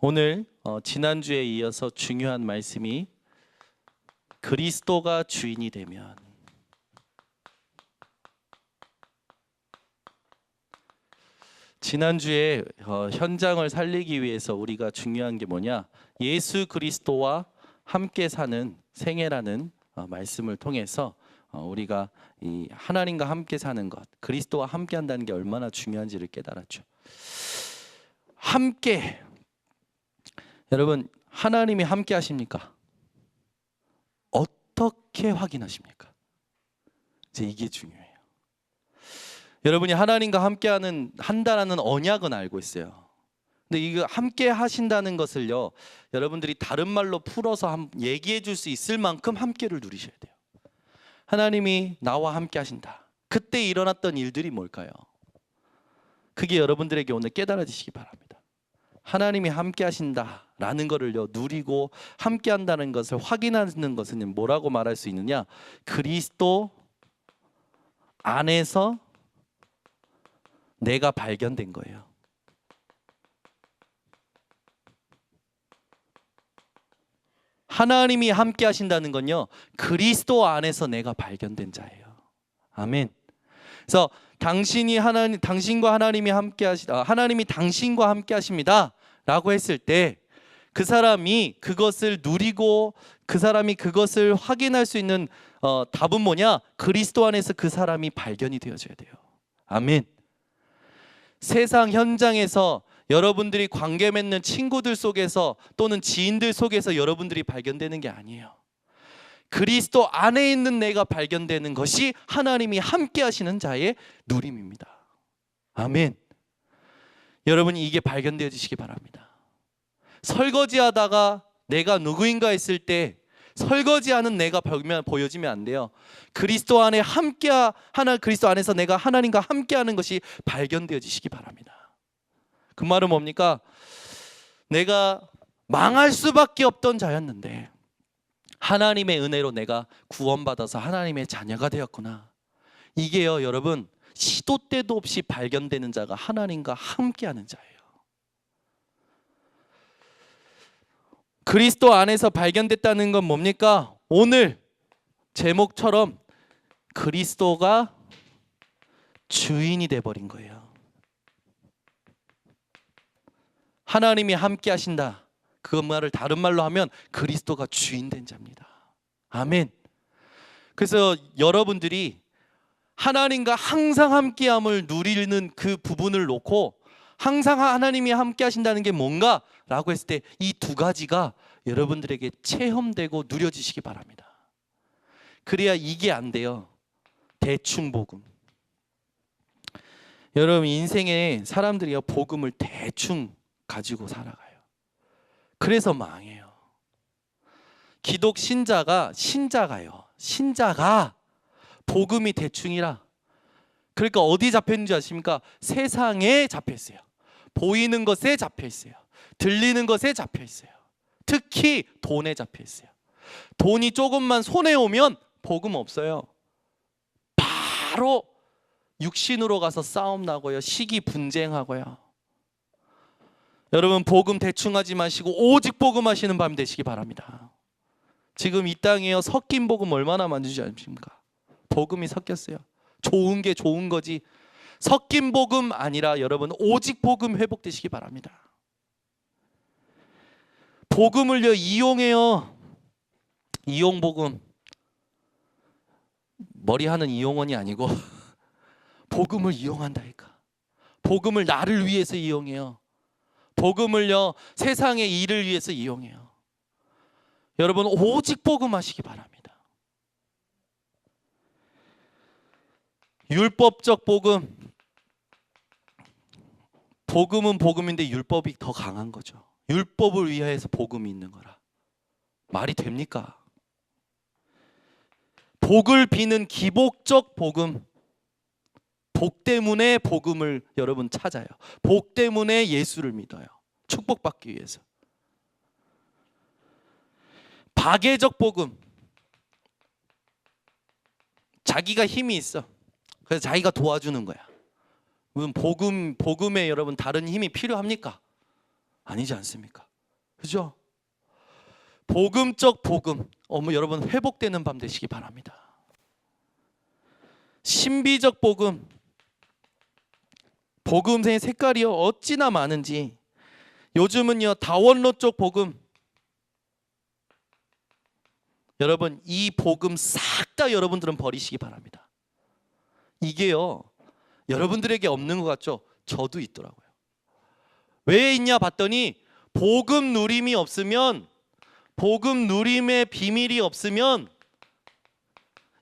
오늘 지난주에 이어서 중요한 말씀이 그리스도가 주인이 되면, 지난주에 현장을 살리기 위해서 우리가 중요한 게 뭐냐, 예수 그리스도와 함께 사는 생애라는 말씀을 통해서 우리가 이 하나님과 함께 사는 것, 그리스도와 함께 한다는 게 얼마나 중요한지를 깨달았죠. 함께, 여러분, 하나님이 함께 하십니까? 어떻게 확인하십니까? 이제 이게 중요해요. 여러분이 하나님과 함께 한다라는 언약은 알고 있어요. 근데 이거 함께 하신다는 것을요, 여러분들이 다른 말로 풀어서 얘기해 줄 수 있을 만큼 함께를 누리셔야 돼요. 하나님이 나와 함께 하신다. 그때 일어났던 일들이 뭘까요? 그게 여러분들에게 오늘 깨달아지시기 바랍니다. 하나님이 함께 하신다라는 것을요, 누리고 함께 한다는 것을 확인하는 것은 뭐라고 말할 수 있느냐? 그리스도 안에서 내가 발견된 거예요. 하나님이 함께 하신다는 건요, 그리스도 안에서 내가 발견된 자예요. 아멘. 그래서 당신과 하나님이 함께 하나님이 당신과 함께 하십니다라고 했을 때, 그 사람이 그것을 누리고 그 사람이 그것을 확인할 수 있는 답은 뭐냐? 그리스도 안에서 그 사람이 발견이 되어져야 돼요. 아멘. 세상 현장에서 여러분들이 관계 맺는 친구들 속에서 또는 지인들 속에서 여러분들이 발견되는 게 아니에요. 그리스도 안에 있는 내가 발견되는 것이 하나님이 함께 하시는 자의 누림입니다. 아멘. 여러분이 이게 발견되어지시기 바랍니다. 설거지하다가 내가 누구인가 했을 때 설거지하는 내가 보여지면 안 돼요. 그리스도 안에 그리스도 안에서 내가 하나님과 함께하는 것이 발견되어지시기 바랍니다. 그 말은 뭡니까? 내가 망할 수밖에 없던 자였는데 하나님의 은혜로 내가 구원받아서 하나님의 자녀가 되었구나. 이게요, 여러분, 시도 때도 없이 발견되는 자가 하나님과 함께하는 자예요. 그리스도 안에서 발견됐다는 건 뭡니까? 오늘 제목처럼 그리스도가 주인이 돼버린 거예요. 하나님이 함께 하신다. 그 말을 다른 말로 하면 그리스도가 주인 된 자입니다. 아멘. 그래서 여러분들이 하나님과 항상 함께함을 누리는 그 부분을 놓고 항상 하나님이 함께 하신다는 게 뭔가? 라고 했을 때 이 두 가지가 여러분들에게 체험되고 누려지시기 바랍니다. 그래야 이게 안 돼요. 대충 복음. 여러분, 인생에 사람들이 복음을 대충 가지고 살아가요. 그래서 망해요. 기독 신자가 복음이 대충이라. 그러니까 어디 잡혔는지 아십니까? 세상에 잡혀있어요. 보이는 것에 잡혀있어요. 들리는 것에 잡혀있어요. 특히 돈에 잡혀있어요. 돈이 조금만 손에 오면 복음 없어요. 바로 육신으로 가서 싸움 나고요, 시기 분쟁하고요. 여러분, 복음 대충 하지 마시고 오직 복음 하시는 밤 되시기 바랍니다. 지금 이 땅에요, 섞인 복음 얼마나 많은지 아십니까? 복음이 섞였어요. 좋은 게 좋은 거지 섞인 복음 아니라 여러분, 오직 복음 회복되시기 바랍니다. 복음을요, 이용해요. 이용 복음. 머리하는 이용원이 아니고 복음을 이용한다니까. 복음을 나를 위해서 이용해요. 복음을요, 세상의 일을 위해서 이용해요. 여러분, 오직 복음 하시기 바랍니다. 율법적 복음. 복음은 복음인데 율법이 더 강한 거죠. 율법을 위하여서 복음이 있는 거라. 말이 됩니까? 복을 비는 기복적 복음. 복 때문에 복음을 여러분 찾아요. 복 때문에 예수를 믿어요. 축복받기 위해서. 박애적 복음. 자기가 힘이 있어. 그래서 자기가 도와주는 거야. 복음에 여러분 다른 힘이 필요합니까? 아니지 않습니까? 그죠? 복음적 복음. 여러분 회복되는 밤 되시기 바랍니다. 신비적 복음. 복음의 색깔이요 어찌나 많은지. 요즘은요 다원로 쪽 복음. 여러분 이 복음 싹 다 여러분들은 버리시기 바랍니다. 이게요 여러분들에게 없는 것 같죠? 저도 있더라고요. 왜 있냐 봤더니 복음 누림이 없으면, 복음 누림의 비밀이 없으면,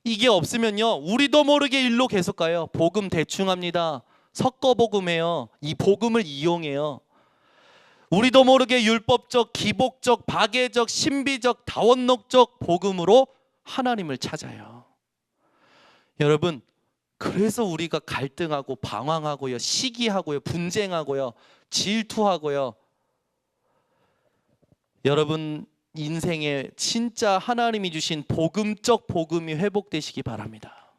이게 없으면요 우리도 모르게 일로 계속 가요. 복음 대충 합니다. 섞어 복음해요. 이 복음을 이용해요. 우리도 모르게 율법적, 기복적, 박애적, 신비적, 다원록적 복음으로 하나님을 찾아요. 여러분 그래서 우리가 갈등하고 방황하고요, 시기하고요, 분쟁하고요, 질투하고요. 여러분 인생에 진짜 하나님이 주신 복음적 복음이 회복되시기 바랍니다.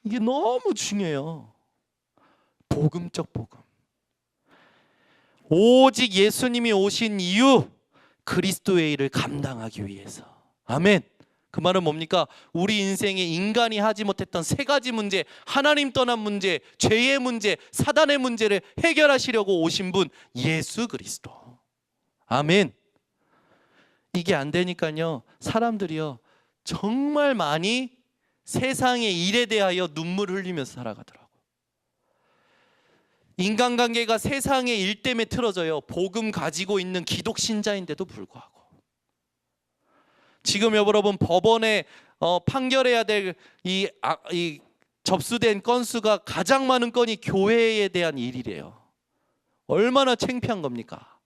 이게 너무 중요해요. 복음적 복음. 오직 예수님이 오신 이유, 그리스도의 일을 감당하기 위해서. 아멘. 그 말은 뭡니까? 우리 인생에 인간이 하지 못했던 세 가지 문제, 하나님 떠난 문제, 죄의 문제, 사단의 문제를 해결하시려고 오신 분 예수 그리스도. 아멘. 이게 안 되니까요 사람들이요 정말 많이 세상의 일에 대하여 눈물 흘리면서 살아가더라고요. 인간관계가 세상의 일 때문에 틀어져요. 복음 가지고 있는 기독신자인데도 불구하고. 지금 여러분 법원에 판결해야 될 이 접수된 건수가 가장 많은 건이 교회에 대한 일이래요. 얼마나 창피한 겁니까?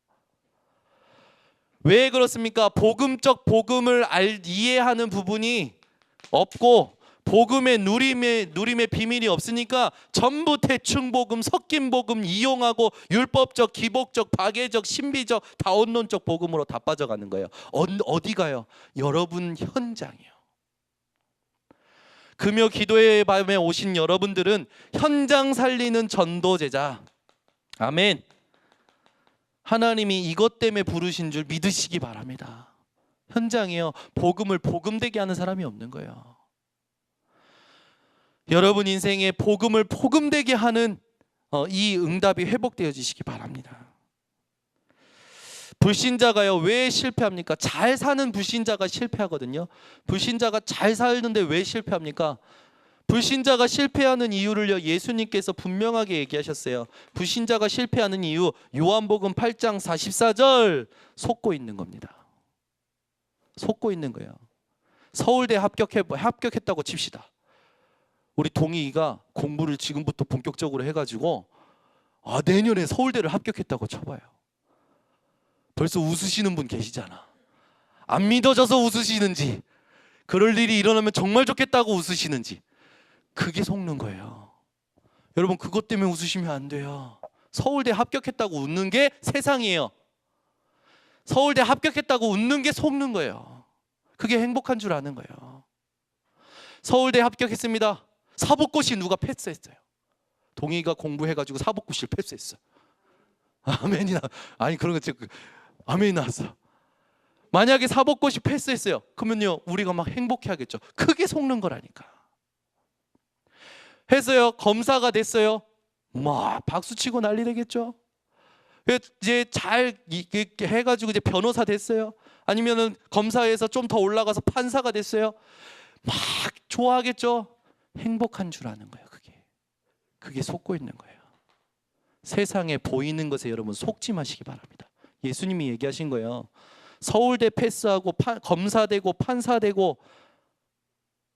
왜 그렇습니까? 복음적 복음을 이해하는 부분이 없고 복음의 누림의 비밀이 없으니까 전부 대충 복음, 섞인 복음 이용하고 율법적, 기복적, 박애적, 신비적, 다원론적 복음으로 다 빠져가는 거예요. 어디 가요? 여러분 현장이요. 금요 기도의 밤에 오신 여러분들은 현장 살리는 전도제자. 아멘. 하나님이 이것 때문에 부르신 줄 믿으시기 바랍니다. 현장이요 복음을 복음되게 하는 사람이 없는 거예요. 여러분 인생에 복음을 복음되게 하는 이 응답이 회복되어지시기 바랍니다. 불신자가요 왜 실패합니까? 잘 사는 불신자가 실패하거든요. 불신자가 잘 살는데 왜 실패합니까? 불신자가 실패하는 이유를요 예수님께서 분명하게 얘기하셨어요. 불신자가 실패하는 이유 요한복음 8장 44절 속고 있는 겁니다. 속고 있는 거예요. 서울대 합격했다고 칩시다. 우리 동희가 공부를 지금부터 본격적으로 해가지고 내년에 서울대를 합격했다고 쳐봐요. 벌써 웃으시는 분 계시잖아. 안 믿어져서 웃으시는지, 그럴 일이 일어나면 정말 좋겠다고 웃으시는지, 그게 속는 거예요. 여러분 그것 때문에 웃으시면 안 돼요. 서울대 합격했다고 웃는 게 세상이에요. 서울대 합격했다고 웃는 게 속는 거예요. 그게 행복한 줄 아는 거예요. 서울대 합격했습니다. 사법고시 누가 패스했어요? 동희가 공부해가지고 사법고시를 패스했어. 아멘이나 아니 그런 거 아멘이 나왔어. 만약에 사법고시 패스했어요. 그러면요 우리가 막 행복해하겠죠. 크게 속는 거라니까. 했어요. 검사가 됐어요. 막 박수치고 난리 되겠죠. 이제 잘 해가지고 이제 변호사 됐어요. 아니면은 검사에서 좀 더 올라가서 판사가 됐어요. 막 좋아하겠죠. 행복한 줄 아는 거예요. 그게 속고 있는 거예요. 세상에 보이는 것에 여러분 속지 마시기 바랍니다. 예수님이 얘기하신 거예요. 서울대 패스하고 검사 되고 판사 되고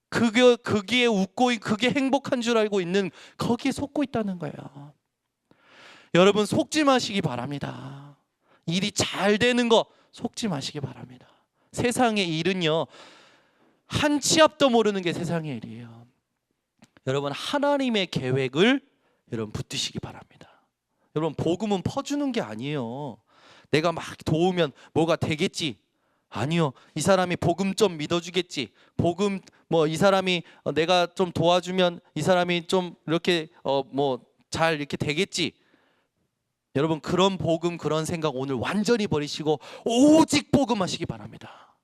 그게 웃고 그게 행복한 줄 알고 있는 거기에 속고 있다는 거예요. 여러분 속지 마시기 바랍니다. 일이 잘 되는 거 속지 마시기 바랍니다. 세상의 일은요 한 치 앞도 모르는 게 세상의 일이에요. 여러분 하나님의 계획을 여러분 붙드시기 바랍니다. 여러분 복음은 퍼주는 게 아니에요. 내가 막 도우면 뭐가 되겠지. 아니요. 이 사람이 복음 좀 믿어주겠지. 복음 이 사람이 내가 좀 도와주면 이 사람이 좀 이렇게 잘 이렇게 되겠지. 여러분 그런 복음 그런 생각 오늘 완전히 버리시고 오직 복음 하시기 바랍니다.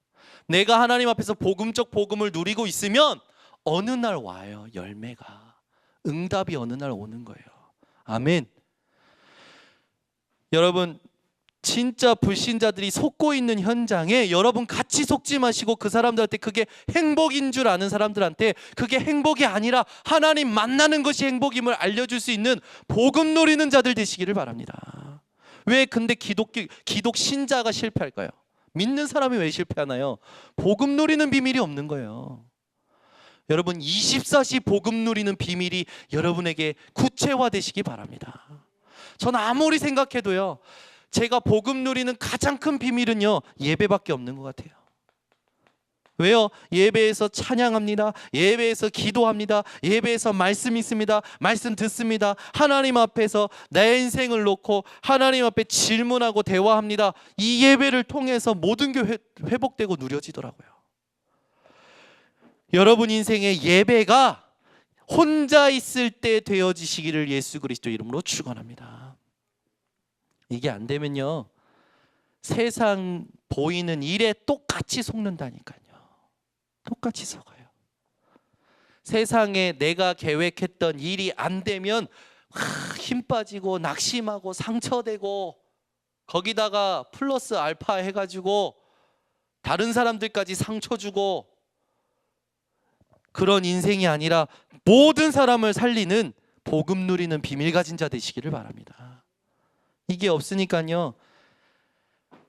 내가 하나님 앞에서 복음적 복음을 누리고 있으면 어느 날 와요. 열매가, 응답이 어느 날 오는 거예요. 아멘. 여러분 진짜 불신자들이 속고 있는 현장에 여러분 같이 속지 마시고 그 사람들한테 그게 행복인 줄 아는 사람들한테 그게 행복이 아니라 하나님 만나는 것이 행복임을 알려줄 수 있는 복음 누리는 자들 되시기를 바랍니다. 왜 근데 기독 신자가 실패할까요? 믿는 사람이 왜 실패하나요? 복음 누리는 비밀이 없는 거예요. 여러분 24시 복음 누리는 비밀이 여러분에게 구체화되시기 바랍니다. 전 아무리 생각해도요, 제가 복음 누리는 가장 큰 비밀은요, 예배밖에 없는 것 같아요. 왜요? 예배에서 찬양합니다. 예배에서 기도합니다. 예배에서 말씀 있습니다. 말씀 듣습니다. 하나님 앞에서 내 인생을 놓고 하나님 앞에 질문하고 대화합니다. 이 예배를 통해서 모든 게 회복되고 누려지더라고요. 여러분 인생의 예배가 혼자 있을 때 되어지시기를 예수 그리스도 이름으로 축원합니다. 이게 안 되면요, 세상 보이는 일에 똑같이 속는다니까요. 똑같이 속아요. 세상에 내가 계획했던 일이 안 되면 힘 빠지고 낙심하고 상처되고 거기다가 플러스 알파 해가지고 다른 사람들까지 상처 주고, 그런 인생이 아니라 모든 사람을 살리는 복음 누리는 비밀 가진 자 되시기를 바랍니다. 이게 없으니까요,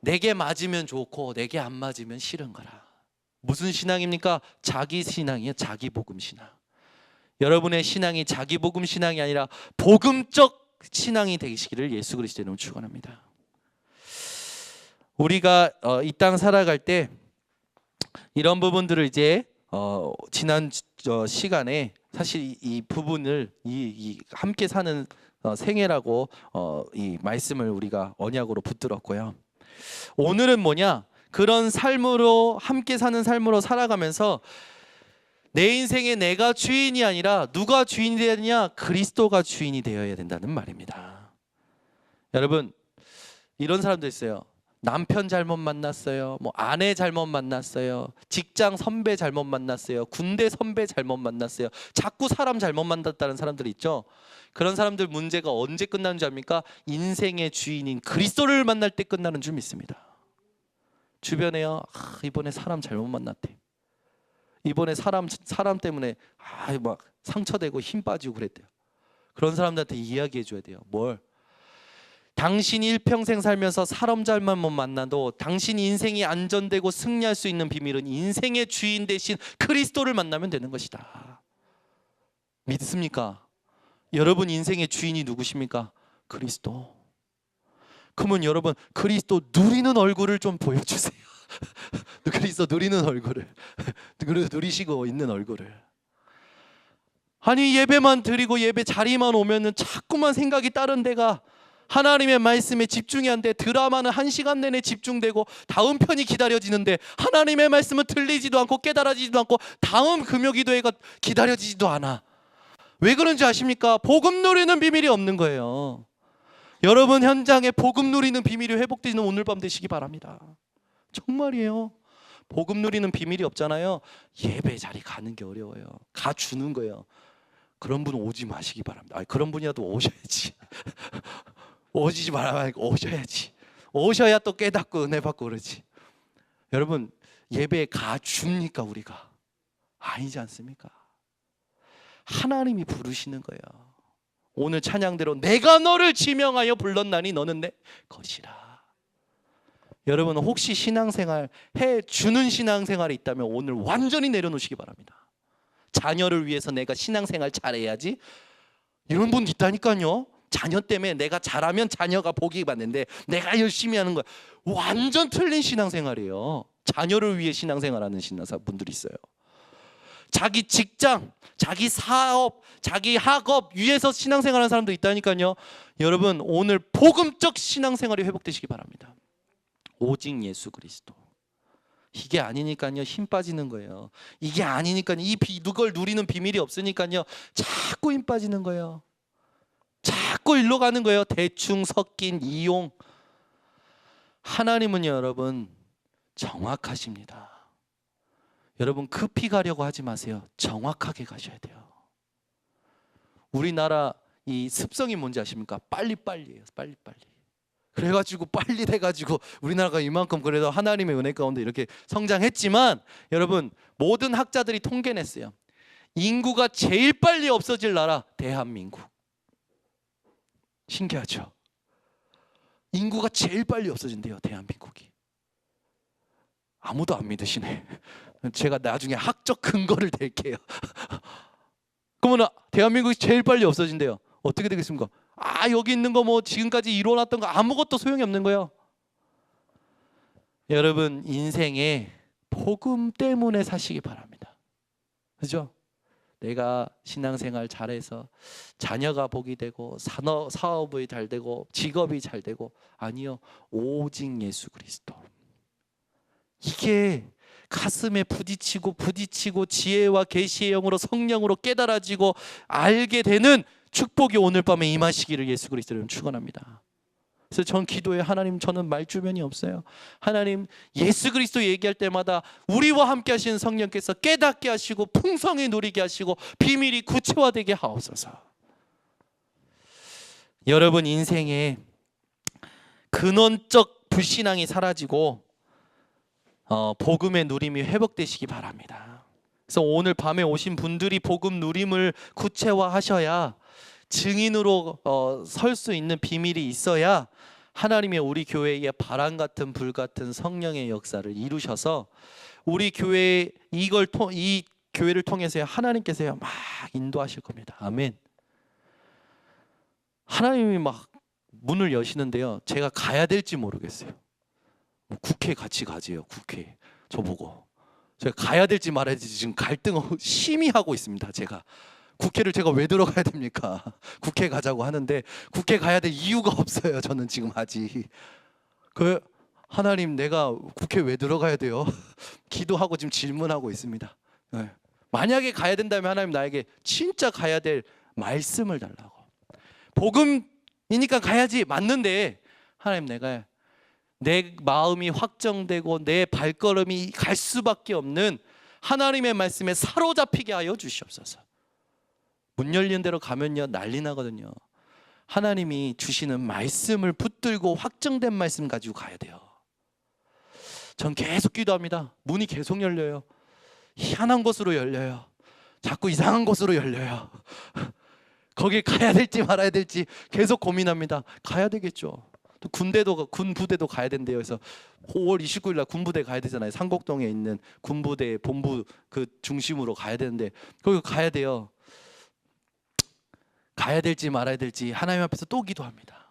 내게 맞으면 좋고 내게 안 맞으면 싫은 거라. 무슨 신앙입니까? 자기 신앙이에요. 자기 복음 신앙. 여러분의 신앙이 자기 복음 신앙이 아니라 복음적 신앙이 되시기를 예수 그리스도의 이름으로 축원합니다. 우리가 이 땅 살아갈 때 이런 부분들을 이제 지난 시간에 사실 이 부분을 이 함께 사는 생애라고 이 말씀을 우리가 언약으로 붙들었고요. 오늘은 뭐냐? 그런 삶으로 함께 사는 삶으로 살아가면서 내 인생에 내가 주인이 아니라 누가 주인이 되느냐? 그리스도가 주인이 되어야 된다는 말입니다. 여러분 이런 사람도 있어요. 남편 잘못 만났어요. 뭐 아내 잘못 만났어요. 직장 선배 잘못 만났어요. 군대 선배 잘못 만났어요. 자꾸 사람 잘못 만났다는 사람들이 있죠. 그런 사람들 문제가 언제 끝나는 줄 압니까? 인생의 주인인 그리스도를 만날 때 끝나는 줄 믿습니다. 주변에요, 이번에 사람 잘못 만났대. 이번에 사람 때문에 막 상처되고 힘 빠지고 그랬대요. 그런 사람들한테 이야기해 줘야 돼요. 뭘? 당신이 일평생 살면서 사람 잘못 만나도 당신 인생이 안전되고 승리할 수 있는 비밀은 인생의 주인 대신 그리스도를 만나면 되는 것이다. 믿습니까? 여러분 인생의 주인이 누구십니까? 그리스도. 그러면 여러분 그리스도 누리는 얼굴을 좀 보여주세요. 그리스도 누리는 얼굴을, 누리시고 있는 얼굴을. 아니 예배만 드리고 예배 자리만 오면은 자꾸만 생각이 다른 데가, 하나님의 말씀에 집중이 안 돼. 드라마는 1시간 내내 집중되고 다음 편이 기다려지는데 하나님의 말씀은 들리지도 않고 깨달아지지도 않고 다음 금요기도회가 기다려지지도 않아. 왜 그런지 아십니까? 복음 누리는 비밀이 없는 거예요. 여러분 현장에 복음 누리는 비밀이 회복되는 오늘 밤 되시기 바랍니다. 정말이에요. 복음 누리는 비밀이 없잖아요. 예배 자리 가는 게 어려워요. 가주는 거예요. 그런 분 오지 마시기 바랍니다. 그런 분이라도 오셔야지. 오시지 말고 오셔야지. 오셔야 또 깨닫고 은혜 받고 그러지. 여러분 예배에 가줍니까 우리가? 아니지 않습니까? 하나님이 부르시는 거예요. 오늘 찬양대로 내가 너를 지명하여 불렀나니 너는 내 것이라. 여러분 혹시 신앙생활 해주는 신앙생활이 있다면 오늘 완전히 내려놓으시기 바랍니다. 자녀를 위해서 내가 신앙생활 잘해야지, 이런 분 있다니까요. 자녀 때문에 내가 잘하면 자녀가 복이 받는데 내가 열심히 하는 거야. 완전 틀린 신앙생활이에요. 자녀를 위해 신앙생활하는 신앙사분들이 있어요. 자기 직장, 자기 사업, 자기 학업 위해서 신앙생활하는 사람도 있다니까요. 여러분 오늘 복음적 신앙생활이 회복되시기 바랍니다. 오직 예수 그리스도. 이게 아니니까요 힘 빠지는 거예요. 이게 아니니까요 이걸 누리는 비밀이 없으니까요 자꾸 힘 빠지는 거예요. 자꾸 일로 가는 거예요. 대충 섞인 이용. 하나님은 여러분 정확하십니다. 여러분 급히 가려고 하지 마세요. 정확하게 가셔야 돼요. 우리나라 이 습성이 뭔지 아십니까? 빨리빨리예요. 빨리빨리. 그래가지고 빨리 돼가지고 우리나라가 이만큼 그래도 하나님의 은혜 가운데 이렇게 성장했지만, 여러분 모든 학자들이 통계냈어요. 인구가 제일 빨리 없어질 나라 대한민국. 신기하죠? 인구가 제일 빨리 없어진대요, 대한민국이. 아무도 안 믿으시네. 제가 나중에 학적 근거를 댈게요. 그러면 대한민국이 제일 빨리 없어진대요. 어떻게 되겠습니까? 여기 있는 거 뭐 지금까지 이뤄놨던 거 아무것도 소용이 없는 거예요. 여러분 인생에 복음 때문에 사시기 바랍니다. 그죠? 내가 신앙생활 잘해서 자녀가 복이 되고 사업이 잘 되고 직업이 잘 되고, 아니요, 오직 예수 그리스도. 이게 가슴에 부딪히고 지혜와 계시의 영으로 성령으로 깨달아지고 알게 되는 축복이 오늘 밤에 임하시기를 예수 그리스도로 축원합니다. 그래서 전 기도해, 하나님 저는 말주변이 없어요. 하나님 예수 그리스도 얘기할 때마다 우리와 함께 하시는 성령께서 깨닫게 하시고 풍성히 누리게 하시고 비밀이 구체화되게 하옵소서. 여러분 인생에 근원적 불신앙이 사라지고 복음의 누림이 회복되시기 바랍니다. 그래서 오늘 밤에 오신 분들이 복음 누림을 구체화하셔야, 증인으로 설 수 있는 비밀이 있어야 하나님의 우리 교회에 바람 같은 불 같은 성령의 역사를 이루셔서 우리 교회 이 교회를 통해서 하나님께서 막 인도하실 겁니다. 아멘. 하나님이 막 문을 여시는데요, 제가 가야 될지 모르겠어요. 국회 같이 가지요. 국회 저보고 제가 가야 될지 말아야 될지 지금 갈등을 심히 하고 있습니다. 국회를 제가 왜 들어가야 됩니까? 국회 가자고 하는데 국회 가야 될 이유가 없어요. 저는 지금 아직. 하나님 내가 국회 왜 들어가야 돼요? 기도하고 지금 질문하고 있습니다. 네. 만약에 가야 된다면 하나님 나에게 진짜 가야 될 말씀을 달라고. 복음이니까 가야지, 맞는데 하나님 내가 내 마음이 확정되고 내 발걸음이 갈 수밖에 없는 하나님의 말씀에 사로잡히게 하여 주시옵소서. 문 열리는 대로 가면요 난리 나거든요. 하나님이 주시는 말씀을 붙들고 확정된 말씀 가지고 가야 돼요. 전 계속 기도합니다. 문이 계속 열려요. 희한한 곳으로 열려요. 자꾸 이상한 곳으로 열려요. 거길 가야 될지 말아야 될지 계속 고민합니다. 가야 되겠죠. 또 군 부대도 가야 된대요. 그래서 5월 29일 날 군부대 가야 되잖아요. 상곡동에 있는 군부대 본부 그 중심으로 가야 되는데 거기 가야 돼요. 가야 될지 말아야 될지 하나님 앞에서 또 기도합니다.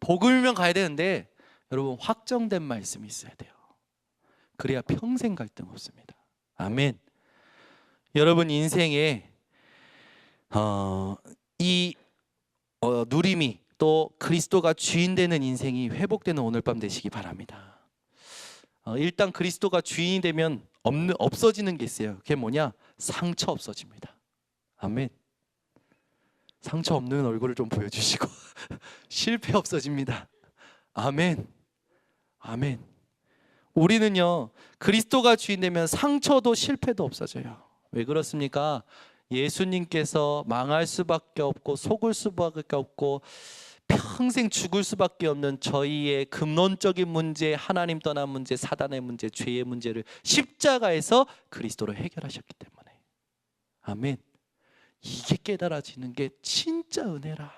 복음이면 가야 되는데 여러분 확정된 말씀이 있어야 돼요. 그래야 평생 갈등 없습니다. 아멘. 여러분 인생에 누림이 또 그리스도가 주인 되는 인생이 회복되는 오늘 밤 되시기 바랍니다. 일단 그리스도가 주인이 되면 없어지는 게 있어요. 그게 뭐냐? 상처 없어집니다. 아멘. 상처 없는 얼굴을 좀 보여주시고 실패 없어집니다. 아멘. 아멘. 우리는요 그리스도가 주인 되면 상처도 실패도 없어져요. 왜 그렇습니까? 예수님께서 망할 수밖에 없고 속을 수밖에 없고 평생 죽을 수밖에 없는 저희의 근원적인 문제, 하나님 떠난 문제, 사단의 문제, 죄의 문제를 십자가에서 그리스도로 해결하셨기 때문에. 아멘. 이게 깨달아지는 게 진짜 은혜라.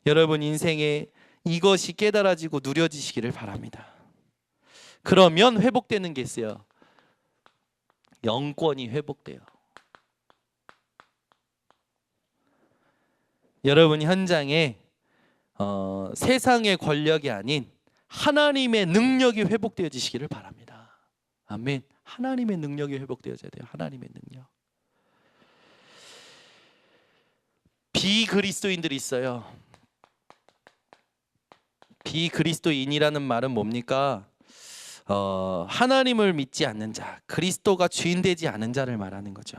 여러분 인생에 이것이 깨달아지고 누려지시기를 바랍니다. 그러면 회복되는 게 있어요. 영권이 회복돼요. 여러분 현장에 세상의 권력이 아닌 하나님의 능력이 회복되어지시기를 바랍니다. 아멘. 하나님의 능력이 회복되어져야 돼요. 하나님의 능력. 비그리스도인들이 있어요. 비그리스도인이라는 말은 뭡니까? 하나님을 믿지 않는 자, 그리스도가 주인 되지 않은 자를 말하는 거죠.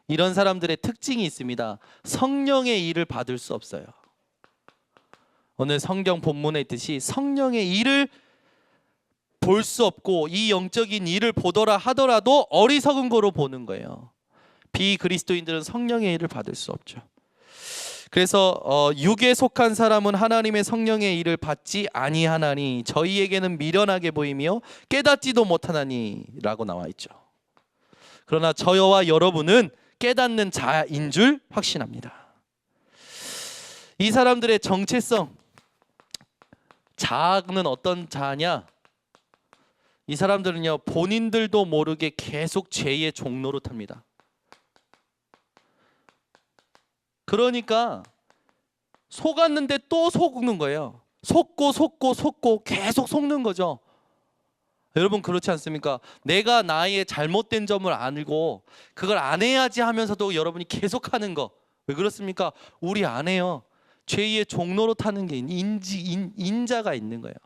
이런 사람들의 특징이 있습니다. 성령의 일을 받을 수 없어요. 오늘 성경 본문에 있듯이 성령의 일을 볼 수 없고 이 영적인 일을 보더라 하더라도 어리석은 거로 보는 거예요. 비그리스도인들은 성령의 일을 받을 수 없죠. 그래서 육에 속한 사람은 하나님의 성령의 일을 받지 아니하나니 저희에게는 미련하게 보이며 깨닫지도 못하나니 라고 나와 있죠. 그러나 저와 여러분은 깨닫는 자인 줄 확신합니다. 이 사람들의 정체성, 자아는 어떤 자아냐? 이 사람들은요, 본인들도 모르게 계속 죄의 종로로 탑니다. 그러니까 속았는데 또 속는 거예요. 속고 계속 속는 거죠. 여러분 그렇지 않습니까? 내가 나의 잘못된 점을 알고 그걸 안 해야지 하면서도 여러분이 계속하는 거. 왜 그렇습니까? 우리 안에요, 죄의 종로로 타는 게 인자가 있는 거예요.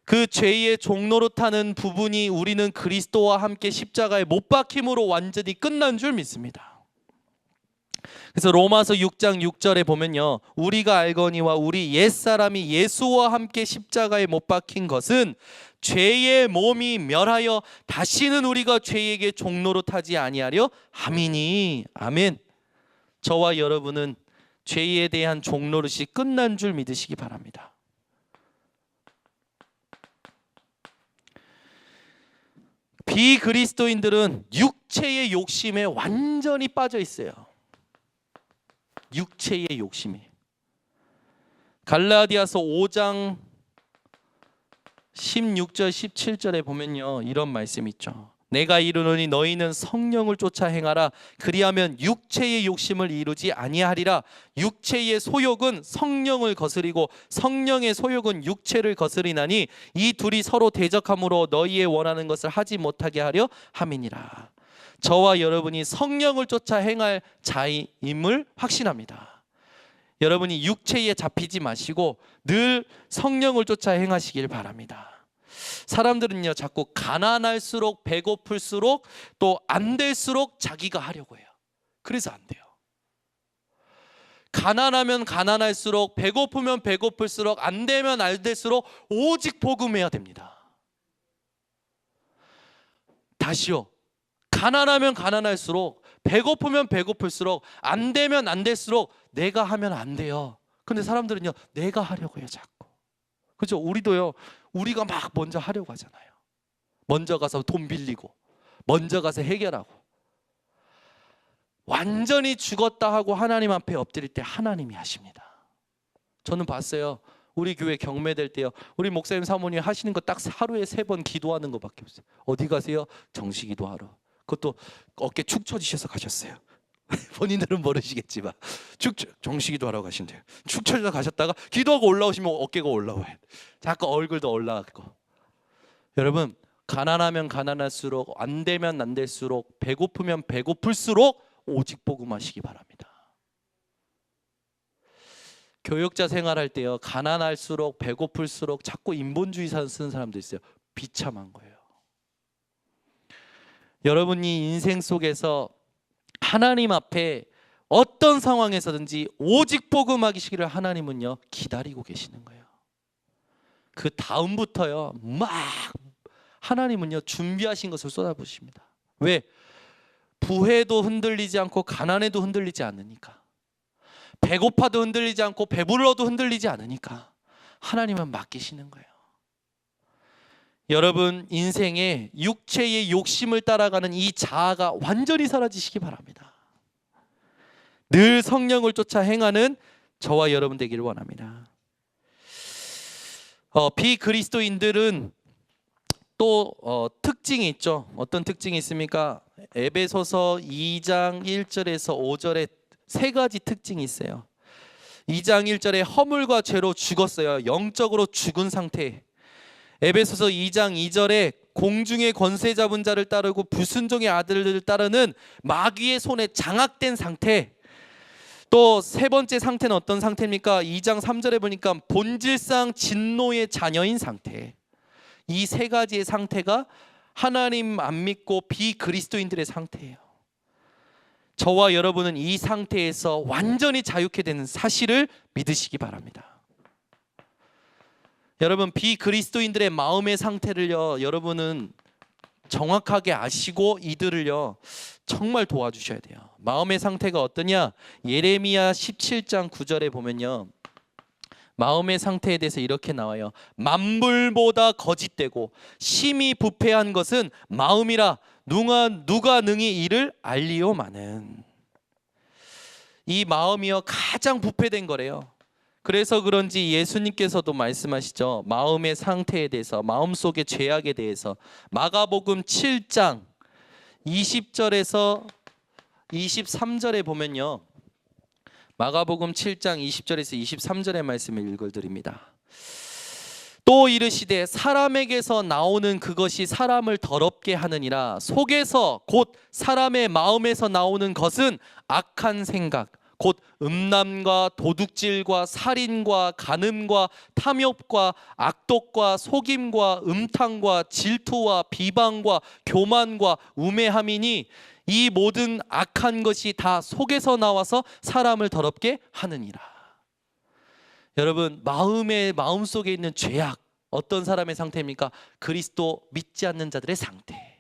그 죄의 종로로 타는 부분이 우리는 그리스도와 함께 십자가에 못 박힘으로 완전히 끝난 줄 믿습니다. 그래서 로마서 6장 6절에 보면요, 우리가 알거니와 우리 옛사람이 예수와 함께 십자가에 못 박힌 것은 죄의 몸이 멸하여 다시는 우리가 죄에게 종로로 타지 아니하려 함이니. 아멘. 저와 여러분은 죄에 대한 종노릇이 끝난 줄 믿으시기 바랍니다. 비그리스도인들은 육체의 욕심에 완전히 빠져 있어요. 육체의 욕심이. 갈라디아서 5장 16절 17절에 보면요, 이런 말씀이 있죠. 내가 이르노니 너희는 성령을 쫓아 행하라. 그리하면 육체의 욕심을 이루지 아니하리라. 육체의 소욕은 성령을 거스리고 성령의 소욕은 육체를 거스리나니 이 둘이 서로 대적함으로 너희의 원하는 것을 하지 못하게 하려 함이니라. 저와 여러분이 성령을 쫓아 행할 자임을 확신합니다. 여러분이 육체에 잡히지 마시고 늘 성령을 쫓아 행하시길 바랍니다. 사람들은요, 자꾸 가난할수록 배고플수록 또 안 될수록 자기가 하려고 해요. 그래서 안 돼요. 가난하면 가난할수록, 배고프면 배고플수록, 안 되면 안 될수록 오직 복음해야 됩니다. 다시요, 가난하면 가난할수록, 배고프면 배고플수록, 안 되면 안 될수록 내가 하면 안 돼요. 근데 사람들은요, 내가 하려고 해요, 자꾸. 그렇죠? 우리도요, 우리가 막 먼저 하려고 하잖아요. 먼저 가서 돈 빌리고, 먼저 가서 해결하고. 완전히 죽었다 하고 하나님 앞에 엎드릴 때 하나님이 하십니다. 저는 봤어요. 우리 교회 경매될 때요, 우리 목사님 사모님 하시는 거 딱 하루에 3번 기도하는 거밖에 없어요. 어디 가세요? 정시기도하러. 그것도 어깨 축 처지셔서 가셨어요. 본인들은 모르시겠지만 정시기도 하러 가신대요. 축 처지다 가셨다가 기도하고 올라오시면 어깨가 올라와요. 자꾸 얼굴도 올라가고. 여러분, 가난하면 가난할수록, 안 되면 안 될수록, 배고프면 배고플수록 오직 복음하시기 바랍니다. 교육자 생활할 때요, 가난할수록 배고플수록 자꾸 인본주의 쓰는 사람도 있어요. 비참한 거예요. 여러분이 인생 속에서 하나님 앞에 어떤 상황에서든지 오직 복음하시기를 하나님은요, 기다리고 계시는 거예요. 그 다음부터요, 막 하나님은요, 준비하신 것을 쏟아부으십니다. 왜? 부해도 흔들리지 않고 가난해도 흔들리지 않으니까. 배고파도 흔들리지 않고 배불러도 흔들리지 않으니까 하나님은 맡기시는 거예요. 여러분 인생에 육체의 욕심을 따라가는 이 자아가 완전히 사라지시기 바랍니다. 늘 성령을 쫓아 행하는 저와 여러분 되기를 원합니다. 비그리스도인들은 또 특징이 있죠. 어떤 특징이 있습니까? 에베소서 2장 1절에서 5절에 3가지 특징이 있어요. 2장 1절에 허물과 죄로 죽었어요. 영적으로 죽은 상태. 에베소서 2장 2절에 공중의 권세 잡은 자를 따르고 불순종의 아들들을 따르는 마귀의 손에 장악된 상태. 또 3번째 상태는 어떤 상태입니까? 2장 3절에 보니까 본질상 진노의 자녀인 상태. 이 3가지의 상태가 하나님 안 믿고 비그리스도인들의 상태예요. 저와 여러분은 이 상태에서 완전히 자유케 되는 사실을 믿으시기 바랍니다. 여러분, 비그리스도인들의 마음의 상태를요, 여러분은 정확하게 아시고 이들을요 정말 도와주셔야 돼요. 마음의 상태가 어떠냐? 예레미야 17장 9절에 보면요, 마음의 상태에 대해서 이렇게 나와요. 만물보다 거짓되고 심히 부패한 것은 마음이라 누가 능히 이를 알리오마는. 이 마음이요 가장 부패된 거래요. 그래서 그런지 예수님께서도 말씀하시죠. 마음의 상태에 대해서, 마음속의 죄악에 대해서 마가복음 7장 20절에서 23절에 보면요, 마가복음 7장 20절에서 23절의 말씀을 읽어드립니다. 또 이르시되 사람에게서 나오는 그것이 사람을 더럽게 하느니라. 속에서 곧 사람의 마음에서 나오는 것은 악한 생각 곧 음란과 도둑질과 살인과 간음과 탐욕과 악독과 속임과 음탕과 질투와 비방과 교만과 우매함이니 이 모든 악한 것이 다 속에서 나와서 사람을 더럽게 하느니라. 여러분, 마음속에 있는 죄악, 어떤 사람의 상태입니까? 그리스도 믿지 않는 자들의 상태.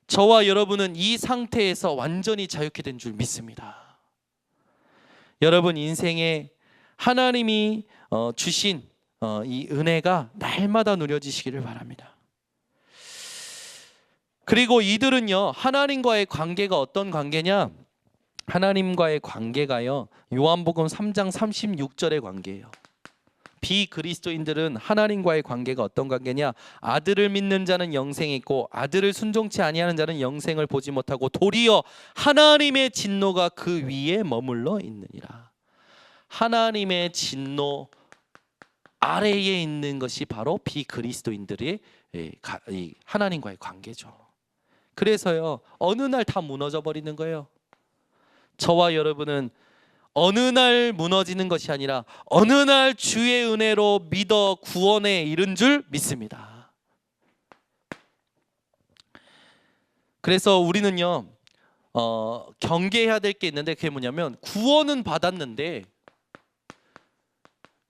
저와 여러분은 이 상태에서 완전히 자유케 된 줄 믿습니다. 여러분 인생에 하나님이 주신 이 은혜가 날마다 누려지시기를 바랍니다. 그리고 이들은요, 하나님과의 관계가 어떤 관계냐? 하나님과의 관계가요, 요한복음 3장 36절의 관계예요. 비그리스도인들은 하나님과의 관계가 어떤 관계냐? 아들을 믿는 자는 영생이 있고 아들을 순종치 아니하는 자는 영생을 보지 못하고 도리어 하나님의 진노가 그 위에 머물러 있느니라. 하나님의 진노 아래에 있는 것이 바로 비그리스도인들의 하나님과의 관계죠. 그래서요, 어느 날 다 무너져 버리는 거예요. 저와 여러분은 어느 날 무너지는 것이 아니라 어느 날 주의 은혜로 믿어 구원에 이른 줄 믿습니다. 그래서 우리는요 경계해야 될 게 있는데, 그게 뭐냐면 구원은 받았는데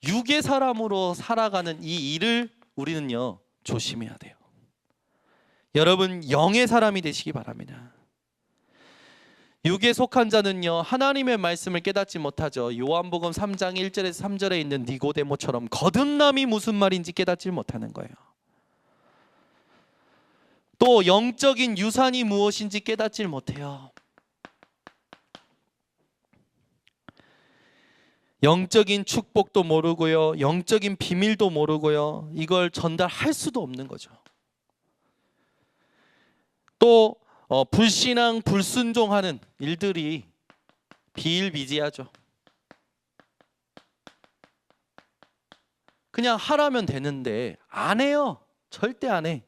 육의 사람으로 살아가는 이 일을 우리는요 조심해야 돼요. 여러분, 영의 사람이 되시기 바랍니다. 육에 속한 자는요 하나님의 말씀을 깨닫지 못하죠. 요한복음 3장 1절에서 3절에 있는 니고데모처럼 거듭남이 무슨 말인지 깨닫지 못하는 거예요. 또 영적인 유산이 무엇인지 깨닫지 못해요. 영적인 축복도 모르고요, 영적인 비밀도 모르고요, 이걸 전달할 수도 없는 거죠. 또 불신앙, 불순종하는 일들이 비일비재하죠. 그냥 하라면 되는데 안 해요. 절대 안 해.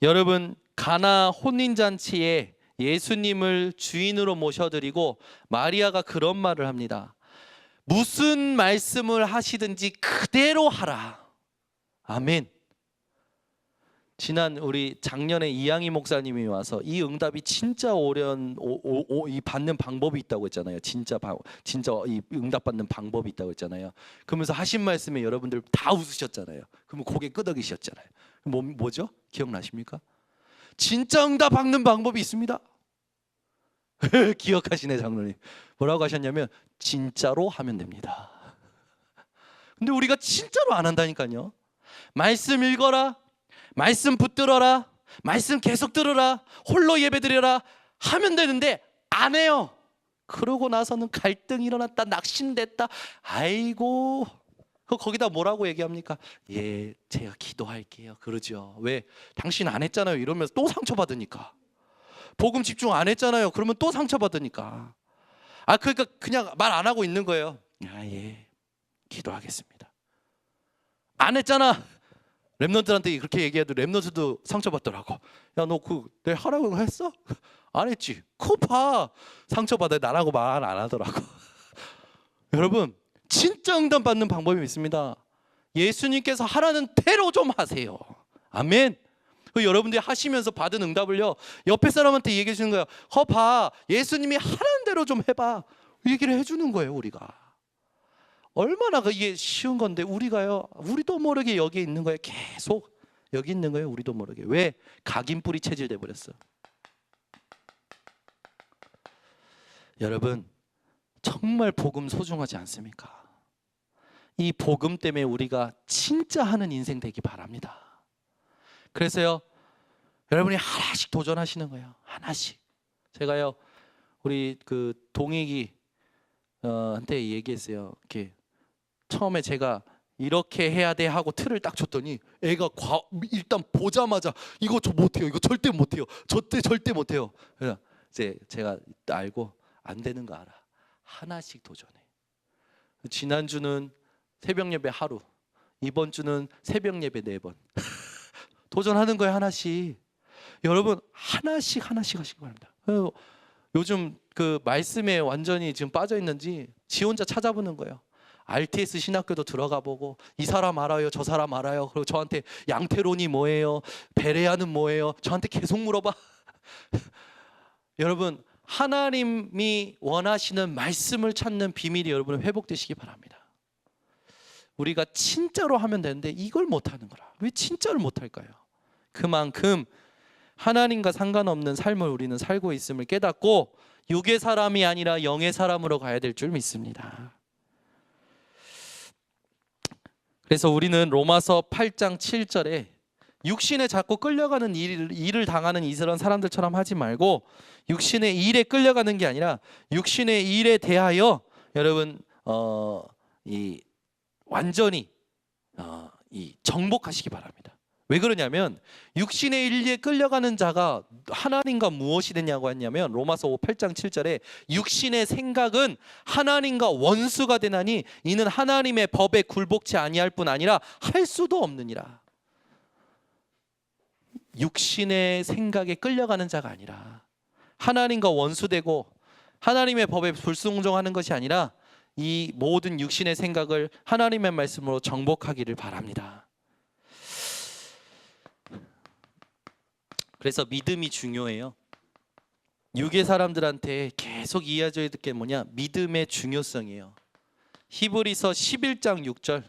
여러분, 가나 혼인잔치에 예수님을 주인으로 모셔드리고 마리아가 그런 말을 합니다. 무슨 말씀을 하시든지 그대로 하라. 아멘. 우리 작년에 이양희 목사님이 와서 이 응답이 진짜 이 받는 방법이 있다고 했잖아요. 진짜 이 응답 받는 방법이 있다고 했잖아요. 그러면서 하신 말씀에 여러분들 다 웃으셨잖아요. 그러면 고개 끄덕이셨잖아요. 뭐죠? 기억나십니까? 진짜 응답 받는 방법이 있습니다. 기억하시네, 장로님. 뭐라고 하셨냐면 진짜로 하면 됩니다. 근데 우리가 진짜로 안 한다니까요. 말씀 읽어라, 말씀 붙들어라, 말씀 계속 들어라, 홀로 예배드려라 하면 되는데 안 해요. 그러고 나서는 갈등이 일어났다, 낙심됐다. 아이고, 거기다 뭐라고 얘기합니까? 예, 제가 기도할게요. 그러죠. 왜? 당신 안 했잖아요. 이러면서 또 상처받으니까. 복음 집중 안 했잖아요. 그러면 또 상처받으니까. 그러니까 그냥 말 안 하고 있는 거예요. 예, 기도하겠습니다. 안 했잖아. 랩런트한테 그렇게 얘기해도 랩런트도 상처받더라고. 야, 너 내 하라고 했어? 안 했지. 그거 봐. 상처받아. 나라고 말 안 하더라고. 여러분, 진짜 응답 받는 방법이 있습니다. 예수님께서 하라는 대로 좀 하세요. 아멘. 여러분들이 하시면서 받은 응답을요, 옆에 사람한테 얘기해 주는 거예요. 봐, 예수님이 하라는 대로 좀 해봐. 얘기를 해주는 거예요. 우리가 얼마나 이게 쉬운 건데 우리가요, 우리도 모르게 여기 있는 거예요. 계속 여기 있는 거예요. 우리도 모르게. 왜? 각인뿌리 체질 돼 버렸어. 여러분, 정말 복음 소중하지 않습니까? 이 복음 때문에 우리가 진짜 하는 인생 되기 바랍니다. 그래서요, 여러분이 하나씩 도전하시는 거예요. 하나씩. 제가요, 우리 그 동익이 한테 얘기했어요. 이렇게 처음에 제가 이렇게 해야 돼 하고 틀을 딱 줬더니 애가 일단 보자마자 이거 저 못해요. 이거 절대 못해요. 절대 못해요. 그래서 이제 제가 알고 안 되는 거 알아. 하나씩 도전해. 지난주는 새벽 예배 하루, 이번 주는 새벽 예배 4번. 도전하는 거예요. 하나씩. 여러분, 하나씩 하시기 바랍니다. 요즘 그 말씀에 완전히 지금 빠져 있는지 지 혼자 찾아보는 거예요. RTS 신학교도 들어가 보고, 이 사람 알아요, 저 사람 알아요. 그리고 저한테 양태론이 뭐예요, 베레아는 뭐예요, 저한테 계속 물어봐. 여러분, 하나님이 원하시는 말씀을 찾는 비밀이 여러분 회복되시기 바랍니다. 우리가 진짜로 하면 되는데 이걸 못하는 거라. 왜 진짜를 못할까요? 그만큼 하나님과 상관없는 삶을 우리는 살고 있음을 깨닫고 육의 사람이 아니라 영의 사람으로 가야 될 줄 믿습니다. 그래서 우리는 로마서 8장 7절에 육신에 자꾸 끌려가는 일을 당하는 이스라엘 사람들처럼 하지 말고, 육신의 일에 끌려가는 게 아니라 육신의 일에 대하여 여러분 완전히 정복하시기 바랍니다. 왜 그러냐면 육신의 일에 끌려가는 자가 하나님과 무엇이 되냐고 했냐면, 로마서 8장 7절에 육신의 생각은 하나님과 원수가 되나니 이는 하나님의 법에 굴복치 아니할 뿐 아니라 할 수도 없느니라. 육신의 생각에 끌려가는 자가 아니라 하나님과 원수되고 하나님의 법에 불순종하는 것이 아니라 이 모든 육신의 생각을 하나님의 말씀으로 정복하기를 바랍니다. 그래서 믿음이 중요해요. 육의 사람들한테 계속 이어져야 될 게 뭐냐? 믿음의 중요성이에요. 히브리서 11장 6절,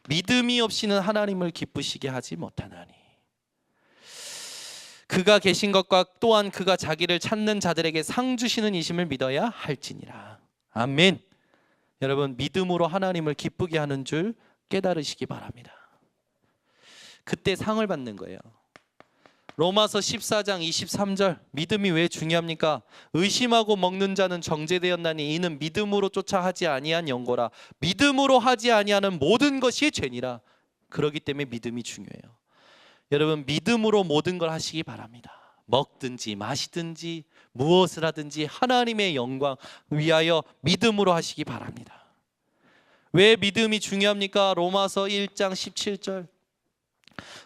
믿음이 없이는 하나님을 기쁘시게 하지 못하나니 그가 계신 것과 또한 그가 자기를 찾는 자들에게 상 주시는 이심을 믿어야 할지니라. 아멘. 여러분, 믿음으로 하나님을 기쁘게 하는 줄 깨달으시기 바랍니다. 그때 상을 받는 거예요. 로마서 14장 23절, 믿음이 왜 중요합니까? 의심하고 먹는 자는 정죄되었나니 이는 믿음으로 쫓아 하지 아니한 영고라. 믿음으로 하지 아니하는 모든 것이 죄니라. 그렇기 때문에 믿음이 중요해요. 여러분, 믿음으로 모든 걸 하시기 바랍니다. 먹든지 마시든지 무엇을 하든지 하나님의 영광 위하여 믿음으로 하시기 바랍니다. 왜 믿음이 중요합니까? 로마서 1장 17절,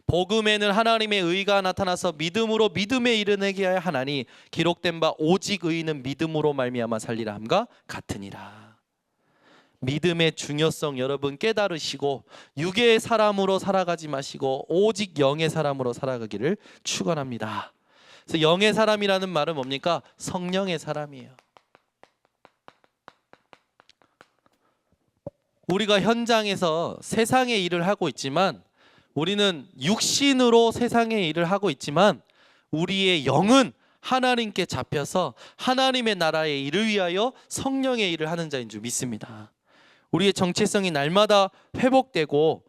복음에는 하나님의 의가 나타나서 믿음으로 믿음에 이르게 하나니 기록된 바 오직 의인은 믿음으로 말미암아 살리라 함과 같으니라. 믿음의 중요성 여러분 깨달으시고 육의 사람으로 살아가지 마시고 오직 영의 사람으로 살아가기를 축원합니다. 그래서 영의 사람이라는 말은 뭡니까? 성령의 사람이에요. 우리가 현장에서 세상의 일을 하고 있지만, 우리는 육신으로 세상의 일을 하고 있지만 우리의 영은 하나님께 잡혀서 하나님의 나라의 일을 위하여 성령의 일을 하는 자인 줄 믿습니다. 우리의 정체성이 날마다 회복되고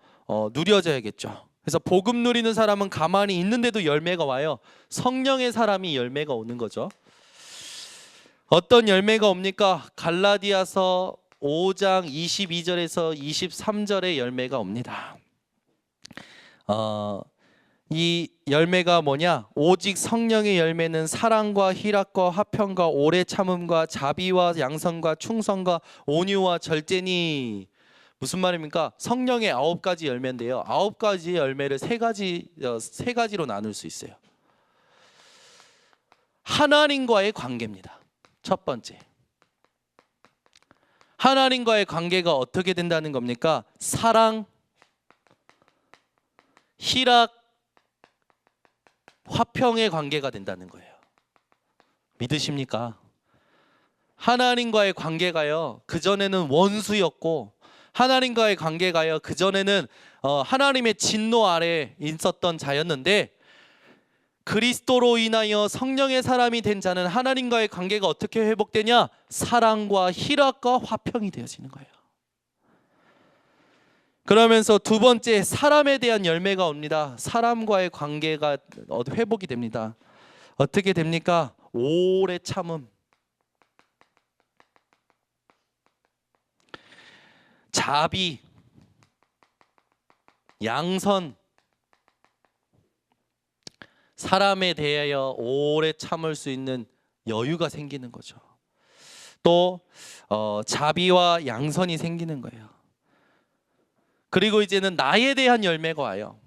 누려져야겠죠. 그래서 복음 누리는 사람은 가만히 있는데도 열매가 와요. 성령의 사람이 열매가 오는 거죠. 어떤 열매가 옵니까? 갈라디아서 5장 22절에서 23절의 열매가 옵니다. 이 열매가 뭐냐? 오직 성령의 열매는 사랑과 희락과 화평과 오래 참음과 자비와 양선과 충성과 온유와 절제니. 무슨 말입니까? 성령의 9가지 열매인데요, 9가지 열매를 세 가지로 나눌 수 있어요. 하나님과의 관계입니다. 첫 번째, 하나님과의 관계가 어떻게 된다는 겁니까? 사랑, 희락, 화평의 관계가 된다는 거예요. 믿으십니까? 하나님과의 관계가요, 그전에는 원수였고, 하나님과의 관계가요, 그전에는 하나님의 진노 아래 있었던 자였는데, 그리스도로 인하여 성령의 사람이 된 자는 하나님과의 관계가 어떻게 회복되냐? 사랑과 희락과 화평이 되어지는 거예요. 그러면서 두 번째, 사람에 대한 열매가 옵니다. 사람과의 관계가 회복이 됩니다. 어떻게 됩니까? 오래 참음, 자비, 양선, 사람에 대하여 오래 참을 수 있는 여유가 생기는 거죠. 또 자비와 양선이 생기는 거예요. 그리고 이제는 나에 대한 열매가 와요.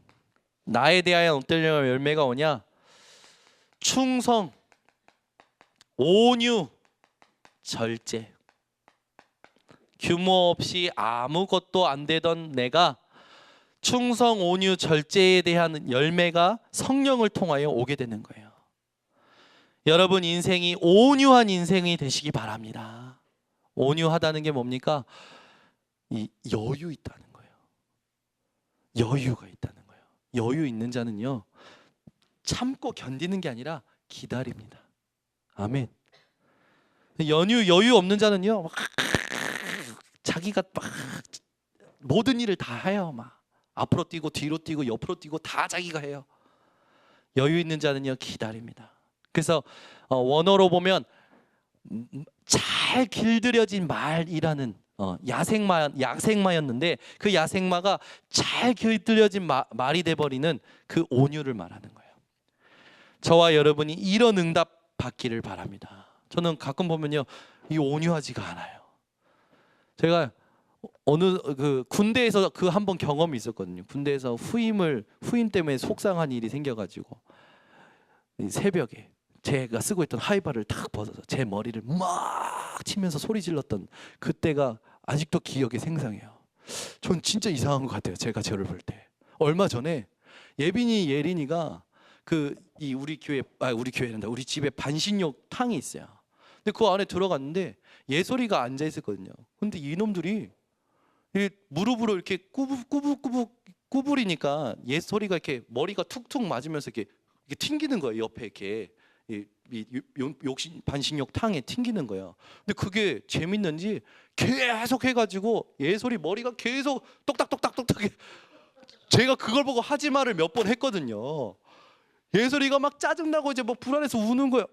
나에 대한 어떤 열매가 오냐? 충성, 온유, 절제. 규모 없이 아무것도 안 되던 내가 충성, 온유, 절제에 대한 열매가 성령을 통하여 오게 되는 거예요. 여러분 인생이 온유한 인생이 되시기 바랍니다. 온유하다는 게 뭡니까? 이 여유 있다는 거예요. 여유가 있다는 거예요. 여유 있는 자는요, 참고 견디는 게 아니라 기다립니다. 아멘. 여유 없는 자는요, 자기가 막 모든 일을 다 해요. 막 앞으로 뛰고 뒤로 뛰고 옆으로 뛰고 다 자기가 해요. 여유 있는 자는요, 기다립니다. 그래서 원어로 보면 잘 길들여진 말이라는 야생마였는데, 그 야생마가 잘 길들여진 말이 돼버리는 그 온유를 말하는 거예요. 저와 여러분이 이런 응답 받기를 바랍니다. 저는 가끔 보면요, 이 온유하지가 않아요. 제가 어느 군대에서 한 번 경험이 있었거든요. 군대에서 후임 때문에 속상한 일이 생겨가지고 새벽에 제가 쓰고 있던 하이바를 탁 벗어서 제 머리를 막 치면서 소리 질렀던 그때가 아직도 기억에 생생해요. 전 진짜 이상한 것 같아요. 제가 저를 볼 때. 얼마 전에 예린이가 우리 집에 반신욕 탕이 있어요. 근데 그 안에 들어갔는데 예솔이가 앉아 있었거든요. 근데 이놈들이 무릎으로 이렇게 구부리니까 예솔이가 이렇게 머리가 툭툭 맞으면서 이렇게 튕기는 거예요. 옆에 이렇게 반신욕 탕에 튕기는 거예요. 근데 그게 재밌는지 계속 해가지고 예솔이 머리가 계속 똑딱똑딱똑딱. 제가 그걸 보고 하지 말을 몇 번 했거든요. 예솔이가 막 짜증나고 이제 뭐 불안해서 우는 거예요.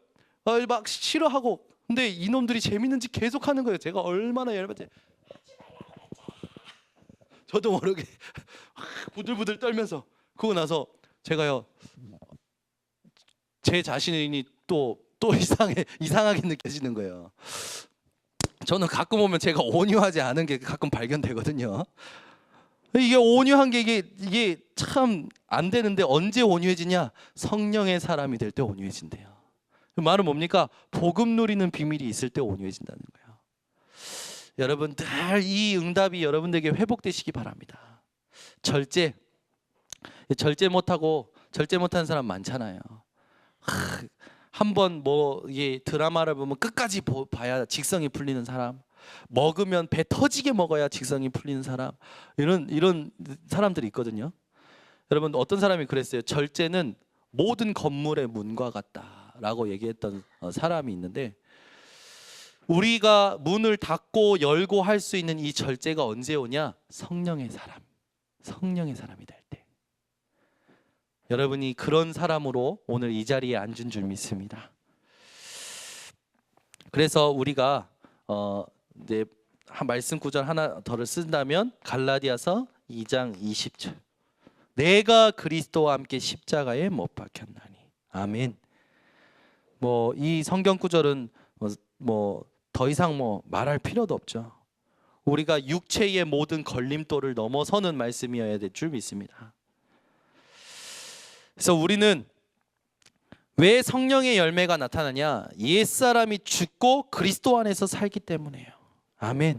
막 싫어하고. 근데 이놈들이 재밌는지 계속 하는 거예요. 제가 얼마나 열받지. 저도 모르게 부들부들 떨면서. 그러고 나서 제가요, 제 자신이 또 이상하게 느껴지는 거예요. 저는 가끔 보면 제가 온유하지 않은 게 가끔 발견되거든요. 이게 온유한 게 이게 참 안 되는데, 언제 온유해지냐? 성령의 사람이 될 때 온유해진대요. 그 말은 뭡니까? 복음 누리는 비밀이 있을 때 온유해진다는 거예요. 여러분 늘 이 응답이 여러분들에게 회복되시기 바랍니다. 절제 못하는 사람 많잖아요. 한번 이게 드라마를 보면 끝까지 봐야 직성이 풀리는 사람, 먹으면 배 터지게 먹어야 직성이 풀리는 사람, 이런 사람들이 있거든요. 여러분 어떤 사람이 그랬어요. 절제는 모든 건물의 문과 같다라고 얘기했던 사람이 있는데, 우리가 문을 닫고 열고 할 수 있는 이 절제가 언제 오냐? 성령의 사람이 될 때. 여러분이 그런 사람으로 오늘 이 자리에 앉은 줄 믿습니다. 그래서 우리가 이제 한 말씀 구절 하나 더를 쓴다면 갈라디아서 2장 20절. 내가 그리스도와 함께 십자가에 못 박혔나니. 아멘. 이 성경 구절은 더 이상 말할 필요도 없죠. 우리가 육체의 모든 걸림돌을 넘어서는 말씀이어야 될 줄 믿습니다. 그래서 우리는 왜 성령의 열매가 나타나냐? 옛사람이 죽고 그리스도 안에서 살기 때문이에요. 아멘.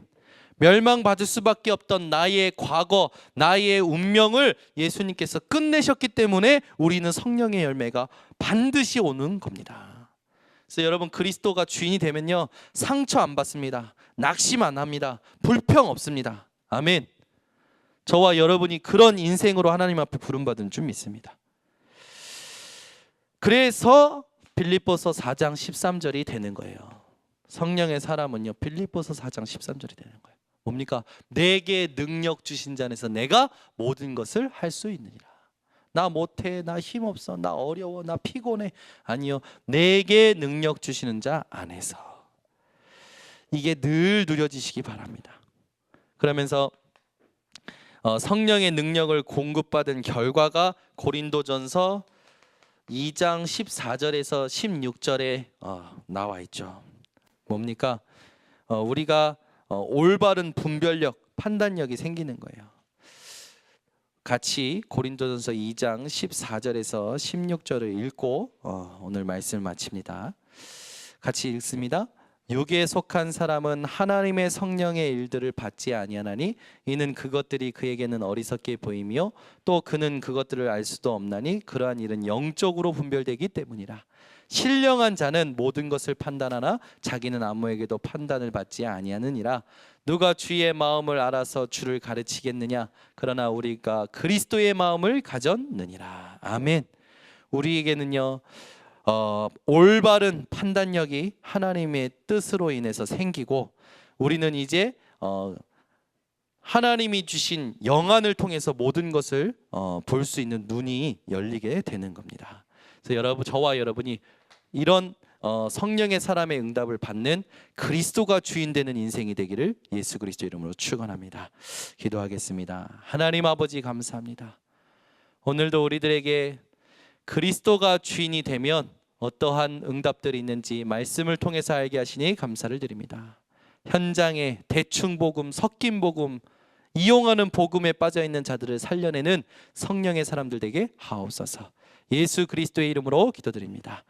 멸망받을 수밖에 없던 나의 과거, 나의 운명을 예수님께서 끝내셨기 때문에 우리는 성령의 열매가 반드시 오는 겁니다. 그래서 여러분, 그리스도가 주인이 되면요, 상처 안 받습니다. 낙심 안 합니다. 불평 없습니다. 아멘. 저와 여러분이 그런 인생으로 하나님 앞에 부름받은 줄 믿습니다. 그래서 빌립보서 4장 13절이 되는 거예요. 성령의 사람은요, 빌립보서 4장 13절이 되는 거예요. 뭡니까? 내게 능력 주신 자 안에서 내가 모든 것을 할 수 있느니라. 나 못해, 나 힘없어, 나 어려워, 나 피곤해. 아니요, 내게 능력 주시는 자 안에서. 이게 늘 누려지시기 바랍니다. 그러면서 성령의 능력을 공급받은 결과가 고린도전서 2장 14절에서 16절에 나와 있죠. 뭡니까? 우리가 올바른 분별력, 판단력이 생기는 거예요. 같이 고린도전서 2장 14절에서 16절을 읽고 오늘 말씀을 마칩니다. 같이 읽습니다. 육에 속한 사람은 하나님의 성령의 일들을 받지 아니하나니 이는 그것들이 그에게는 어리석게 보이며 또 그는 그것들을 알 수도 없나니 그러한 일은 영적으로 분별되기 때문이라. 신령한 자는 모든 것을 판단하나 자기는 아무에게도 판단을 받지 아니하느니라. 누가 주의 마음을 알아서 주를 가르치겠느냐? 그러나 우리가 그리스도의 마음을 가졌느니라. 아멘. 우리에게는요, 올바른 판단력이 하나님의 뜻으로 인해서 생기고, 우리는 이제 하나님이 주신 영안을 통해서 모든 것을 볼 수 있는 눈이 열리게 되는 겁니다. 그래서 저와 여러분이 이런 성령의 사람의 응답을 받는 그리스도가 주인 되는 인생이 되기를 예수 그리스도 이름으로 축원합니다. 기도하겠습니다. 하나님 아버지, 감사합니다. 오늘도 우리들에게 그리스도가 주인이 되면 어떠한 응답들이 있는지 말씀을 통해서 알게 하시니 감사를 드립니다. 현장에 대충 복음, 섞인 복음, 이용하는 복음에 빠져 있는 자들을 살려내는 성령의 사람들 되게 하옵소서. 예수 그리스도의 이름으로 기도드립니다.